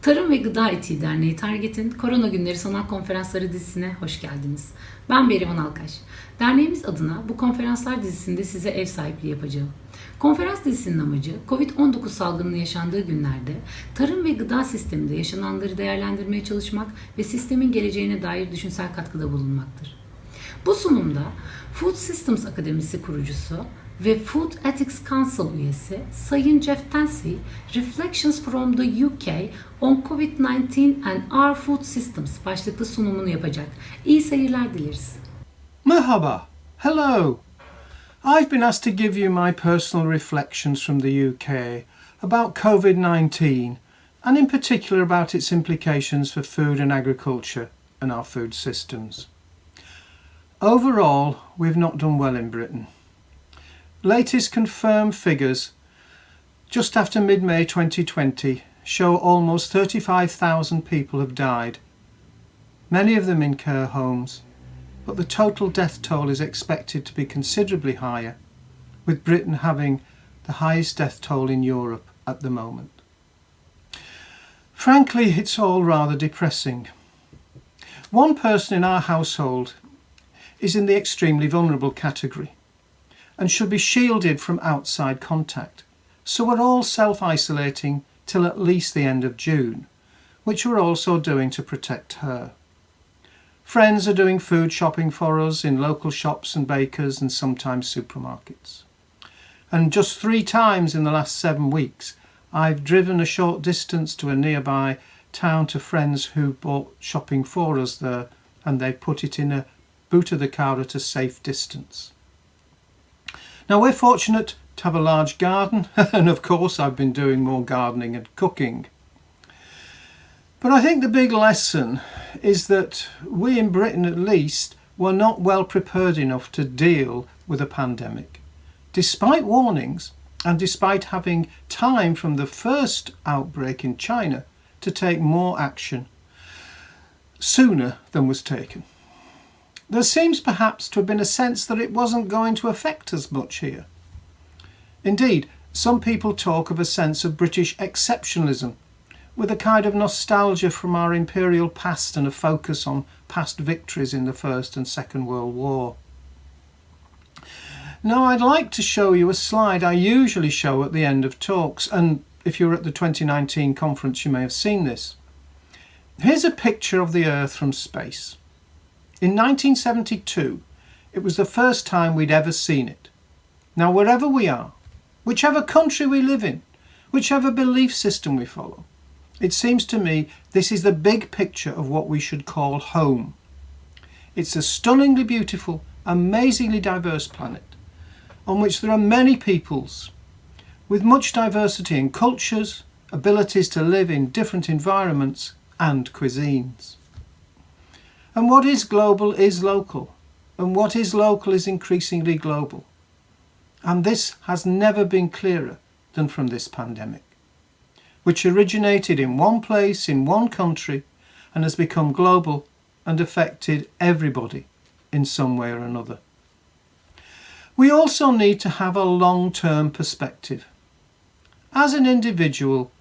Tarım ve Gıda Etiği Derneği Target'in Korona Günleri Sanal Konferansları dizisine hoş geldiniz. Ben Berivan Alkaş. Derneğimiz adına bu konferanslar dizisinde size ev sahipliği yapacağım. Konferans dizisinin amacı Covid-19 salgınının yaşandığı günlerde tarım ve gıda sisteminde yaşananları değerlendirmeye çalışmak ve sistemin geleceğine dair düşünsel katkıda bulunmaktır. Bu sunumda Food Systems Akademisi kurucusu ve Food Ethics Council üyesi Sayın Geoff Tansey, Reflections from the UK on Covid-19 and Our Food Systems başlıklı sunumunu yapacak. İyi seyirler dileriz. Merhaba. Hello. I've been asked to give you my personal reflections from the UK about COVID-19 and in particular about its implications for food and agriculture and our food systems. Overall, we've not done well in Britain. Latest confirmed figures just after mid-May 2020 show almost 35,000 people have died, many of them in care homes, but the total death toll is expected to be considerably higher, with Britain having the highest death toll in Europe at the moment. Frankly, it's all rather depressing. One person in our household is in the extremely vulnerable category and should be shielded from outside contact. So we're all self-isolating till at least the end of June, which we're also doing to protect her. Friends are doing food shopping for us in local shops and bakers and sometimes supermarkets. And just 3 times in the last 7 weeks, I've driven a short distance to a nearby town to friends who bought shopping for us there, and they put it in a boot of the car at a safe distance. Now we're fortunate to have a large garden and of course I've been doing more gardening and cooking. But I think the big lesson is that we in Britain at least were not well prepared enough to deal with a pandemic. Despite warnings and despite having time from the first outbreak in China to take more action sooner than was taken. There seems perhaps to have been a sense that it wasn't going to affect us much here. Indeed, some people talk of a sense of British exceptionalism, with a kind of nostalgia from our imperial past and a focus on past victories in the First and Second World War. Now I'd like to show you a slide I usually show at the end of talks, and if you're at the 2019 conference you may have seen this. Here's a picture of the Earth from space. In 1972, it was the first time we'd ever seen it. Now, wherever we are, whichever country we live in, whichever belief system we follow, it seems to me this is the big picture of what we should call home. It's a stunningly beautiful, amazingly diverse planet on which there are many peoples with much diversity in cultures, abilities to live in different environments and cuisines. And what is global is local, and what is local is increasingly global. And this has never been clearer than from this pandemic, which originated in one place, in one country, and has become global and affected everybody in some way or another. We also need to have a long-term perspective. As an individual,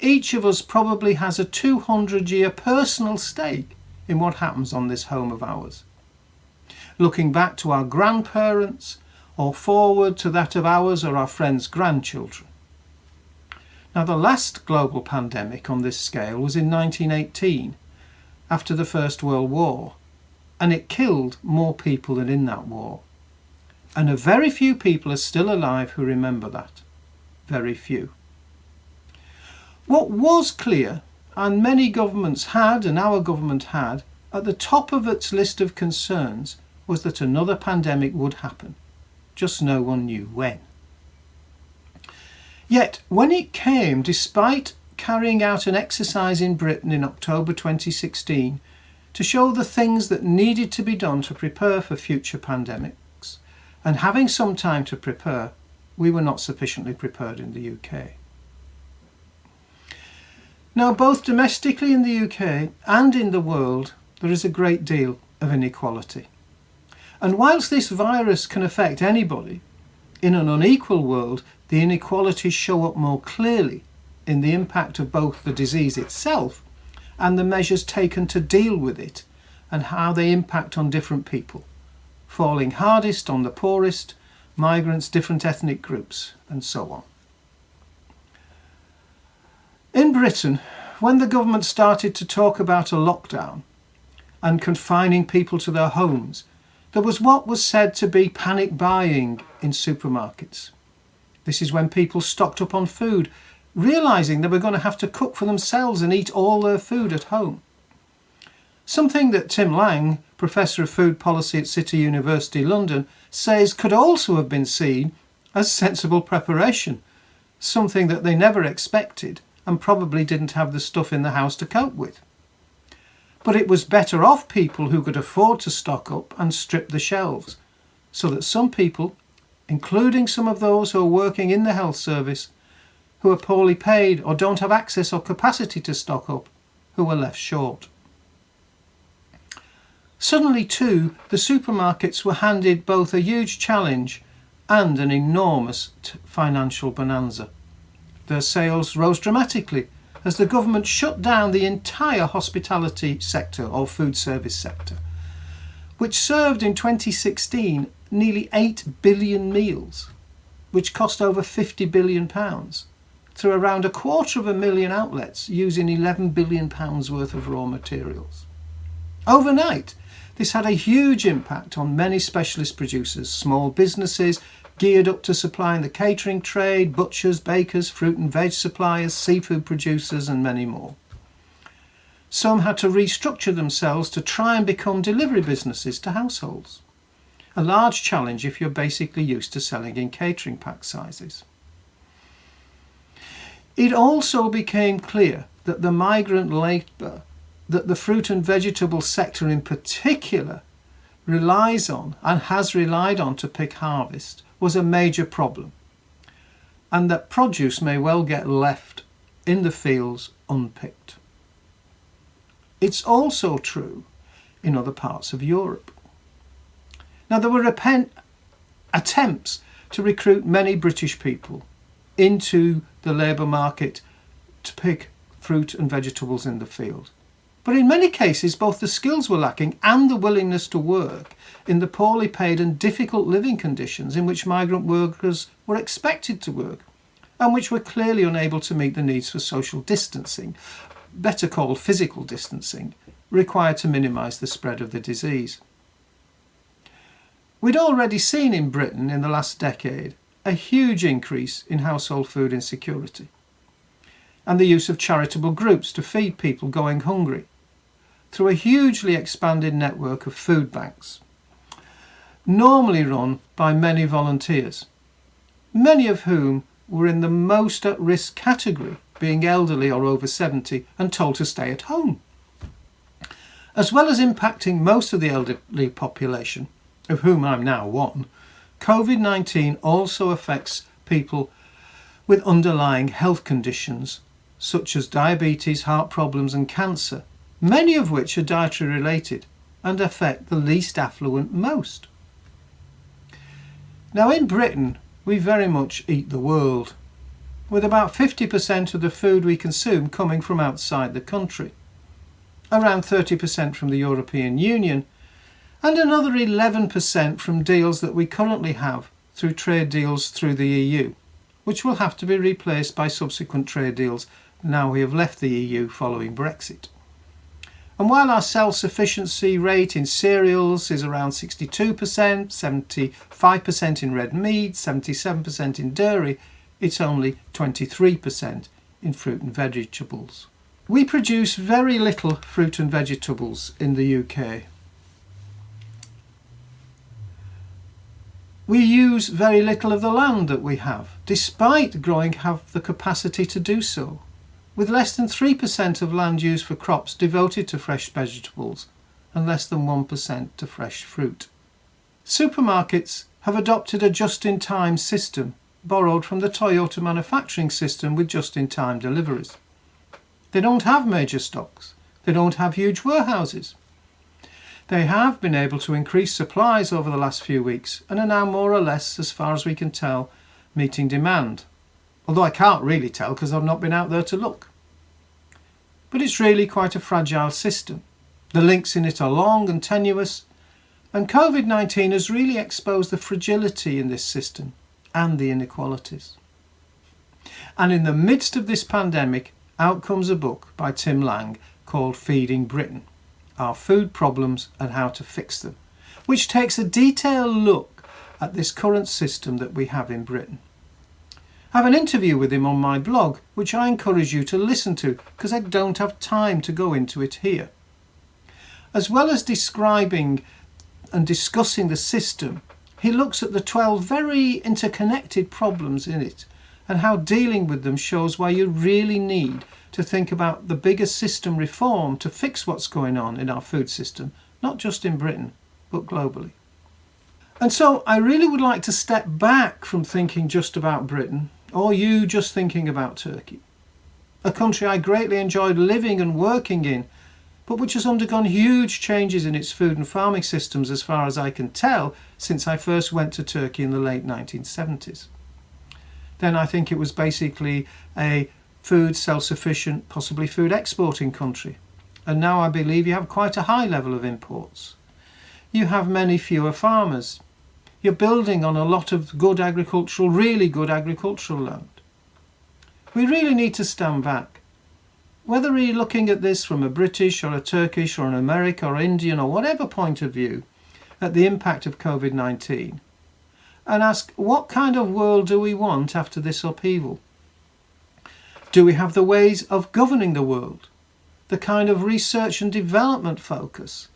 each of us probably has a 200-year personal stake in what happens on this home of ours. Looking back to our grandparents or forward to that of ours or our friends' grandchildren. Now the last global pandemic on this scale was in 1918 after the First World War, and it killed more people than in that war. And a very few people are still alive who remember that. Very few. What was clear, and many governments had, and our government had, at the top of its list of concerns was that another pandemic would happen. Just no one knew when. Yet, when it came, despite carrying out an exercise in Britain in October 2016 to show the things that needed to be done to prepare for future pandemics, and having some time to prepare, we were not sufficiently prepared in the UK. Now, both domestically in the UK and in the world, there is a great deal of inequality. And whilst this virus can affect anybody, in an unequal world, the inequalities show up more clearly in the impact of both the disease itself and the measures taken to deal with it and how they impact on different people, falling hardest on the poorest, migrants, different ethnic groups, and so on. In Britain, when the government started to talk about a lockdown and confining people to their homes, there was what was said to be panic buying in supermarkets. This is when people stocked up on food, realising they were going to have to cook for themselves and eat all their food at home. Something that Tim Lang, Professor of Food Policy at City University London, says could also have been seen as sensible preparation, something that they never expected and probably didn't have the stuff in the house to cope with. But it was better off people who could afford to stock up and strip the shelves, so that some people, including some of those who are working in the health service, who are poorly paid or don't have access or capacity to stock up, who were left short. Suddenly too, the supermarkets were handed both a huge challenge and an enormous financial bonanza. Their sales rose dramatically as the government shut down the entire hospitality sector or food service sector, which served in 2016 nearly 8 billion meals, which cost over £50 billion, through around 250,000 outlets using £11 billion worth of raw materials. Overnight, this had a huge impact on many specialist producers, small businesses geared up to supplying the catering trade, butchers, bakers, fruit and veg suppliers, seafood producers and many more. Some had to restructure themselves to try and become delivery businesses to households. A large challenge if you're basically used to selling in catering pack sizes. It also became clear that the migrant labour that the fruit and vegetable sector in particular relies on and has relied on to pick harvest was a major problem, and that produce may well get left in the fields unpicked. It's also true in other parts of Europe. Now, there were attempts to recruit many British people into the labour market to pick fruit and vegetables in the field. But in many cases, both the skills were lacking and the willingness to work in the poorly paid and difficult living conditions in which migrant workers were expected to work, and which were clearly unable to meet the needs for social distancing, better called physical distancing, required to minimise the spread of the disease. We'd already seen in Britain in the last decade a huge increase in household food insecurity and the use of charitable groups to feed people going hungry through a hugely expanded network of food banks, normally run by many volunteers, many of whom were in the most at-risk category, being elderly or over 70 and told to stay at home. As well as impacting most of the elderly population, of whom I'm now one, COVID-19 also affects people with underlying health conditions such as diabetes, heart problems and cancer, many of which are dietary related and affect the least affluent most. Now in Britain, we very much eat the world, with about 50% of the food we consume coming from outside the country, around 30% from the European Union, and another 11% from deals that we currently have through trade deals through the EU, which will have to be replaced by subsequent trade deals now we have left the EU following Brexit. And while our self-sufficiency rate in cereals is around 62%, 75% in red meat, 77% in dairy, it's only 23% in fruit and vegetables. We produce very little fruit and vegetables in the UK. We use very little of the land that we have, despite growing have the capacity to do so, with less than 3% of land used for crops devoted to fresh vegetables and less than 1% to fresh fruit. Supermarkets have adopted a just-in-time system borrowed from the Toyota manufacturing system with just-in-time deliveries. They don't have major stocks. They don't have huge warehouses. They have been able to increase supplies over the last few weeks and are now more or less, as far as we can tell, meeting demand. although I can't really tell because I've not been out there to look. But it's really quite a fragile system. The links in it are long and tenuous, and Covid-19 has really exposed the fragility in this system and the inequalities. And in the midst of this pandemic, out comes a book by Tim Lang called Feeding Britain, Our Food Problems and How to Fix Them, which takes a detailed look at this current system that we have in Britain. I have an interview with him on my blog, which I encourage you to listen to because I don't have time to go into it here. As well as describing and discussing the system, he looks at the 12 very interconnected problems in it and how dealing with them shows why you really need to think about the bigger system reform to fix what's going on in our food system, not just in Britain, but globally. And so I really would like to step back from thinking just about Britain, or you just thinking about Turkey, a country I greatly enjoyed living and working in, but which has undergone huge changes in its food and farming systems as far as I can tell since I first went to Turkey in the late 1970s. Then I think it was basically a food self-sufficient, possibly food exporting country. And now I believe you have quite a high level of imports. You have many fewer farmers. You're building on a lot of really good agricultural land. We really need to stand back. Whether you're looking at this from a British or a Turkish or an American or Indian or whatever point of view at the impact of COVID-19, and ask what kind of world do we want after this upheaval? Do we have the ways of governing the world, the kind of research and development focus,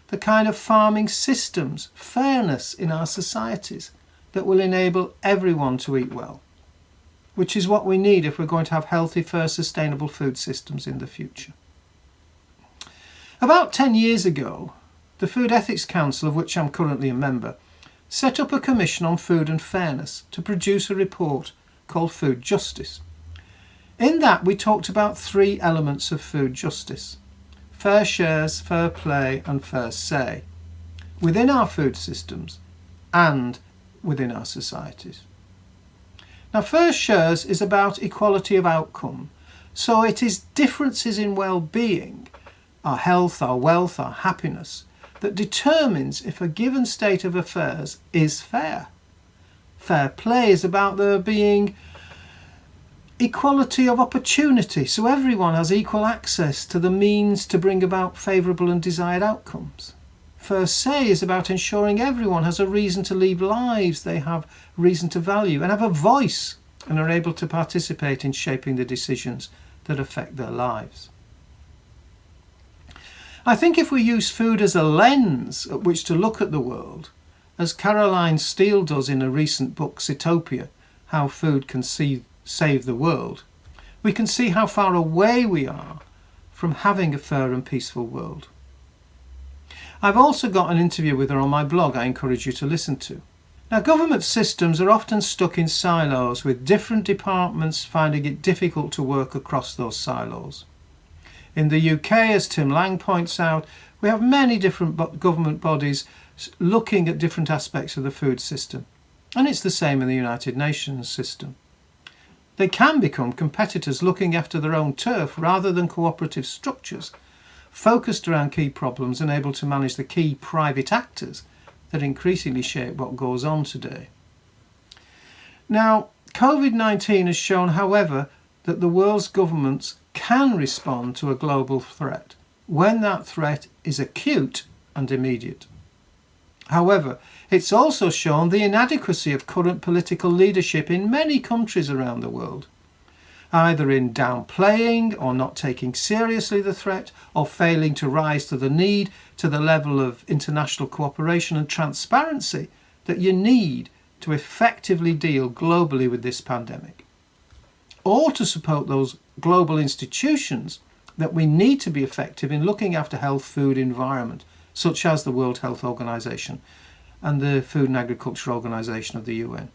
the kind of farming systems, fairness in our societies that will enable everyone to eat well, which is what we need if we're going to have healthy, fair, sustainable food systems in the future. About 10 years ago, the Food Ethics Council, of which I'm currently a member, set up a commission on food and fairness to produce a report called Food Justice. In that we talked about 3 elements of food justice: fair shares, fair play and fair say, within our food systems and within our societies. Now, fair shares is about equality of outcome, so it is differences in well-being, our health, our wealth, our happiness, that determines if a given state of affairs is fair. Fair play is about there being equality of opportunity, so everyone has equal access to the means to bring about favourable and desired outcomes. Fair say is about ensuring everyone has a reason to lead lives they have reason to value and have a voice and are able to participate in shaping the decisions that affect their lives. I think if we use food as a lens at which to look at the world, as Caroline Steele does in a recent book, Citopia, How Food Can Save the World, we can see how far away we are from having a fair and peaceful world. I've also got an interview with her on my blog I encourage you to listen to. Now, government systems are often stuck in silos, with different departments finding it difficult to work across those silos. In the UK, as Tim Lang points out, we have many different government bodies looking at different aspects of the food system, and it's the same in the United Nations system. They can become competitors looking after their own turf rather than cooperative structures, focused around key problems and able to manage the key private actors that increasingly shape what goes on today. Now, COVID-19 has shown, however, that the world's governments can respond to a global threat when that threat is acute and immediate. However, it's also shown the inadequacy of current political leadership in many countries around the world, either in downplaying or not taking seriously the threat, or failing to rise to the level of international cooperation and transparency that you need to effectively deal globally with this pandemic, or to support those global institutions that we need to be effective in looking after health, food, environment, such as the World Health Organization and the Food and Agriculture Organization of the UN.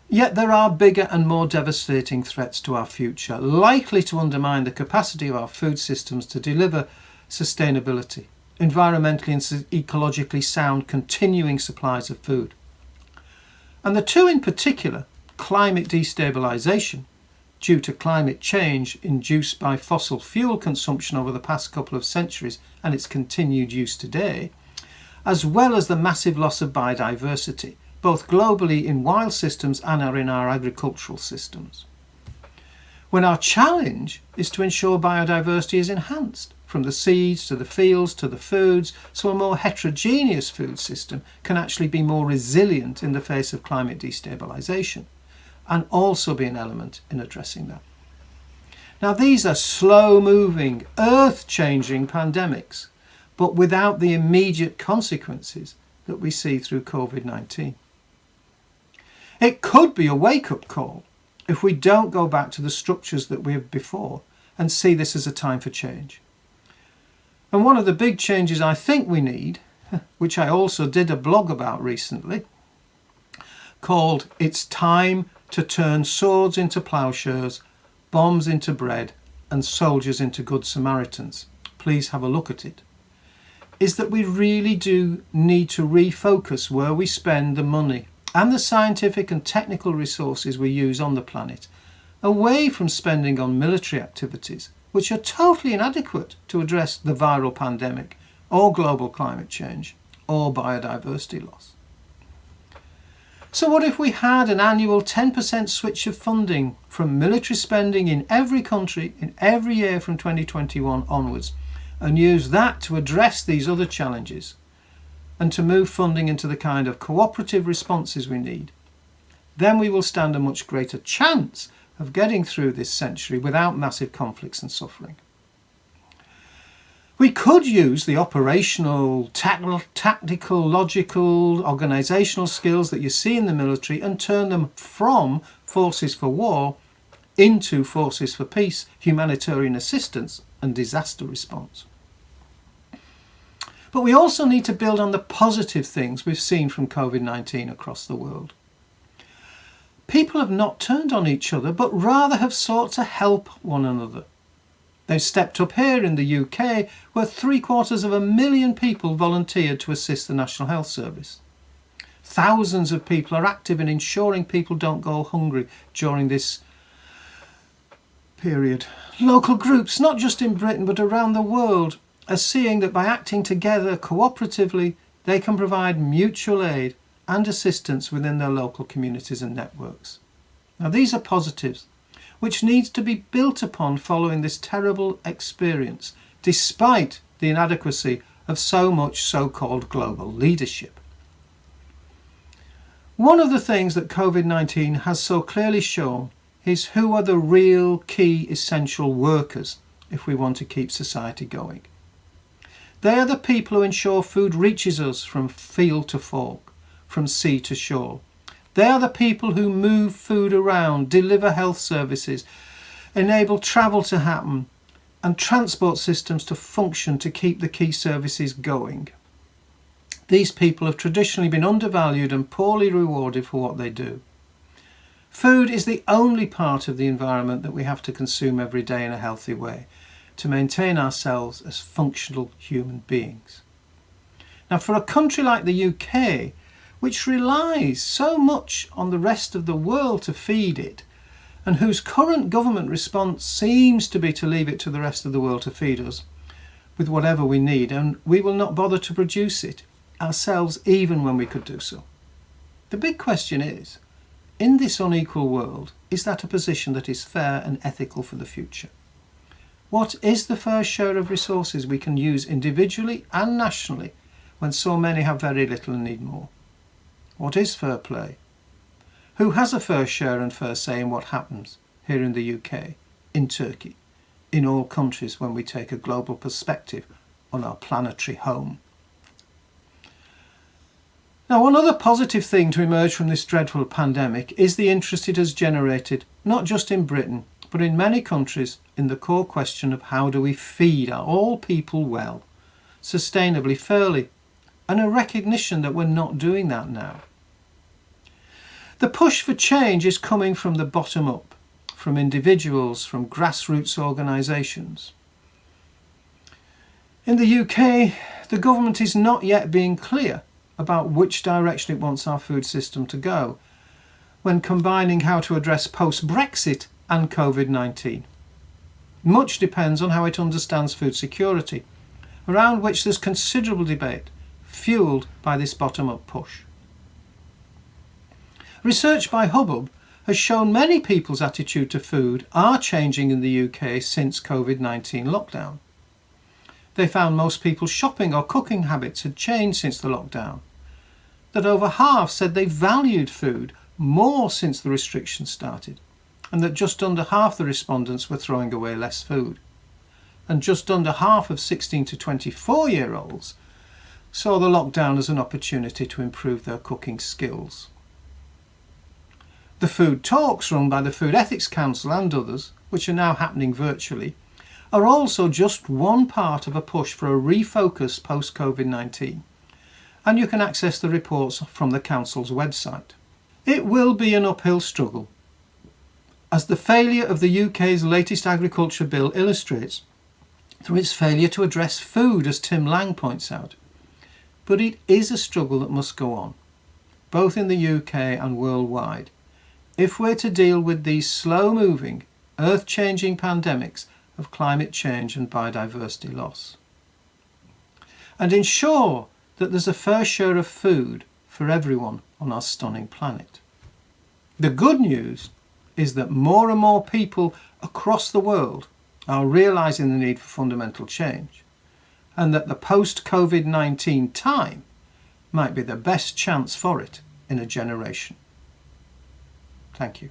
Yet there are bigger and more devastating threats to our future, likely to undermine the capacity of our food systems to deliver sustainability, environmentally and ecologically sound continuing supplies of food. And the two in particular, climate destabilisation due to climate change induced by fossil fuel consumption over the past couple of centuries and its continued use today, as well as the massive loss of biodiversity, both globally in wild systems and in our agricultural systems. When our challenge is to ensure biodiversity is enhanced, from the seeds to the fields to the foods, so a more heterogeneous food system can actually be more resilient in the face of climate destabilisation, and also be an element in addressing that. Now, these are slow-moving, earth-changing pandemics, but without the immediate consequences that we see through Covid-19. It could be a wake-up call if we don't go back to the structures that we have before and see this as a time for change. And one of the big changes I think we need, which I also did a blog about recently, called "It's Time to Turn Swords into Ploughshares, Bombs into Bread and Soldiers into Good Samaritans," please have a look at it, is that we really do need to refocus where we spend the money and the scientific and technical resources we use on the planet, away from spending on military activities, which are totally inadequate to address the viral pandemic or global climate change or biodiversity loss. So what if we had an annual 10% switch of funding from military spending in every country in every year from 2021 onwards, and use that to address these other challenges and to move funding into the kind of cooperative responses we need? Then we will stand a much greater chance of getting through this century without massive conflicts and suffering. We could use the operational, tactical, logical, organisational skills that you see in the military and turn them from forces for war into forces for peace, humanitarian assistance and disaster response. But we also need to build on the positive things we've seen from Covid-19 across the world. People have not turned on each other, but rather have sought to help one another. They've stepped up here in the UK, where 750,000 people volunteered to assist the National Health Service. Thousands of people are active in ensuring people don't go hungry during this period. Local groups, not just in Britain but around the world, are seeing that by acting together cooperatively, they can provide mutual aid and assistance within their local communities and networks. Now, these are positives which needs to be built upon following this terrible experience, despite the inadequacy of so much so-called global leadership. One of the things that Covid-19 has so clearly shown is who are the real key essential workers if we want to keep society going. They are the people who ensure food reaches us from field to fork, from sea to shore. They are the people who move food around, deliver health services, enable travel to happen, and transport systems to function to keep the key services going. These people have traditionally been undervalued and poorly rewarded for what they do. Food is the only part of the environment that we have to consume every day in a healthy way to maintain ourselves as functional human beings. Now, for a country like the UK, which relies so much on the rest of the world to feed it, and whose current government response seems to be to leave it to the rest of the world to feed us with whatever we need, and we will not bother to produce it ourselves even when we could do so. The big question is, in this unequal world, is that a position that is fair and ethical for the future? What is the fair share of resources we can use individually and nationally when so many have very little and need more? What is fair play? Who has a fair share and fair say in what happens here in the UK, in Turkey, in all countries when we take a global perspective on our planetary home? Now, one other positive thing to emerge from this dreadful pandemic is the interest it has generated, not just in Britain, but in many countries, in the core question of how do we feed all people well, sustainably, fairly, and a recognition that we're not doing that now. The push for change is coming from the bottom up, from individuals, from grassroots organisations. In the UK, the government is not yet being clear about which direction it wants our food system to go. when combining how to address post-Brexit and COVID-19. Much depends on how it understands food security, around which there's considerable debate, fuelled by this bottom-up push. Research by Hubbub has shown many people's attitude to food are changing in the UK since COVID-19 lockdown. They found most people's shopping or cooking habits had changed since the lockdown, that over half said they valued food more since the restrictions started, and that just under half the respondents were throwing away less food, and just under half of 16 to 24-year-olds saw the lockdown as an opportunity to improve their cooking skills. The food talks run by the Food Ethics Council and others, which are now happening virtually, are also just one part of a push for a refocus post-COVID-19, and you can access the reports from the Council's website. It will be an uphill struggle, as the failure of the UK's latest agriculture bill illustrates through its failure to address food, as Tim Lang points out. But it is a struggle that must go on, both in the UK and worldwide, if we're to deal with these slow-moving, earth-changing pandemics of climate change and biodiversity loss, and ensure that there's a fair share of food for everyone on our stunning planet. The good news is that more and more people across the world are realising the need for fundamental change, and that the post-COVID-19 time might be the best chance for it in a generation. Thank you.